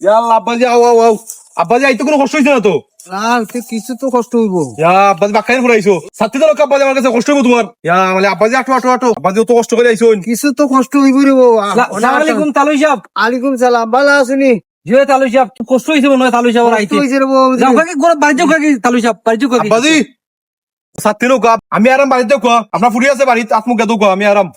ইয়াল্লা আব্বাজি আও আও আও আব্বাজি আইতো কোনো কষ্ট হইছে না তো? না কিছু তো কষ্ট হইব। ইয়া আব্বাজি বাক্কাইন করে আইছো ছাত্রী তো লোক আব্বাজি আমার কাছে কষ্ট হইব তোমার। ইয়া মানে আব্বাজি আটো আটো আটো আব্বাজি তো কষ্ট করে আইছো। কিছু তো কষ্ট হইব রে বউ। আসসালামু আলাইকুম তালুই সাহেব। আলাইকুম সালাম, ভালো আছেনি? জি তালুই সাহেব, কষ্ট হইছে মনে হয় তালুই সাহেব কষ্ট আইতে। হইছে রে বউ। যাও কাকি গোড়া বাড়ি যাও কাকি তালুই সাহেব বাড়ি যাও কাকি। আব্বাজি ছাত্রী লোক আমি আরাম বাড়িতে দেখো আপনার ফুরি আছে বাড়িতে আত্মুক দেখো আমি আরাম।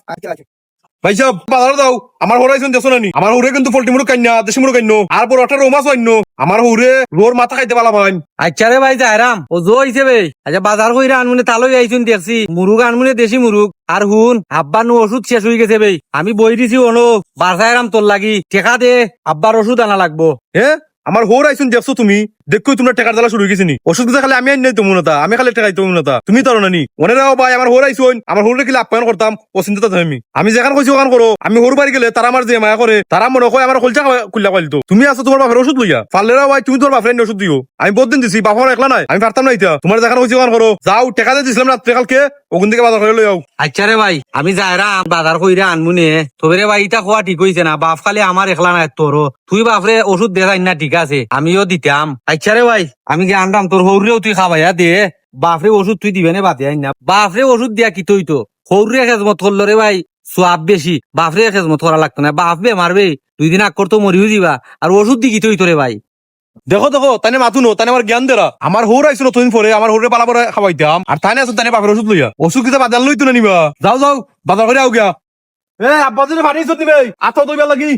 ভাই সাহেব বাজার দাও আমার হরাইছেন দেশো নানি আমার হুরে কিন্তু পোল্ট্রি মুরগ কান্না দেশি মুরগ কান্য আর বড় একটা রোমাস অন্য আমার হুরে রোর মাথা খাইতে পালা ভাই। আচ্ছা রে ভাই যাইরাম ও জো হইছে বে। আচ্ছা বাজার কইরা আনমুনে তালুই আইছুন দেখছি মুরগ আনমুনে দেশি মুরগ আর হুন আব্বা নু ওষুধ শেষ হয়ে গেছে বে। আমি বই দিছি অনু বাজাইরাম তোর লাগি টেকা দে আব্বার ওষুধ আনা লাগবো। হ্যাঁ আমার হোর আইসুন দেখছো তুমি দেখো তোমার টাকার জ্বালা শুরু হয়ে গেছিনি ওষুধ কথা খালি আমি আনি নাই তুমি না আমি খালি টাকাই তুমি না তুমি তো নানি মনে রাখো ভাই আমার হোর আইসুন আমার হোরে কিলে আপ্যায়ন করতাম ও চিন্তা আমি যেখানে কইছি ওখান করো আমি হোর বাড়ি গেলে তারা আমার যে মায়া করে তারা মনে হয় আমার কলচা কুল্লা পাইতো তুমি আছো তোমার বাপের ওষুধ লইয়া পারলে ভাই তুমি তোমার বাপের ওষুধ দিও আমি বহুত দিন দিছি বাপর একলা নাই আমি পারতাম না ইতা তোমার যেখানে কইছি ওখান করো যাও টাকা দিয়ে দিছিলাম রাত্রে কালকে ওখান থেকে বাজার করে লই যাও। আচ্ছা রে ভাই আমি যাইরাম বাজার কইরা আনমুনে তবে রে ভাই ইটা খোয়া ঠিক হইছে না বাপ খালি আমার একলা নাই তোরও তুই বাপরে ওষুধ দেখাই না ঠিক আছে আমিও দিতাম। আচ্ছা রে ভাই আমি কি আনলাম তোর হৌরেও তুই খাবাইয়া দে বাপরে ওষুধ তুই দিবে না বাদে আইন না বাপরে ওষুধ দিয়া কি তুই তো হৌরে খেজমত করলো রে ভাই সোয়াব বেশি বাপরে খেজমত করা লাগতো না বাপ বে মারবে 2 দিন আগ করতো মরিও দিবা আর ওষুধ দি কি তুই তো রে ভাই। দেখো দেখো তানে মাতুনো তানে আমার জ্ঞান দেরা আমার হোর আইসো নতুন পরে আমার হোরে পালা পরে খাওয়াইতাম আর তানে আছো তানে বাপের ওষুধ লইয়া ওষুধ কিতা বাজার লইতো না নিবা যাও যাও বাজার করে আও গিয়া। এ আব্বা যদি ভানি সত্যি ভাই আতো দইবা লাগি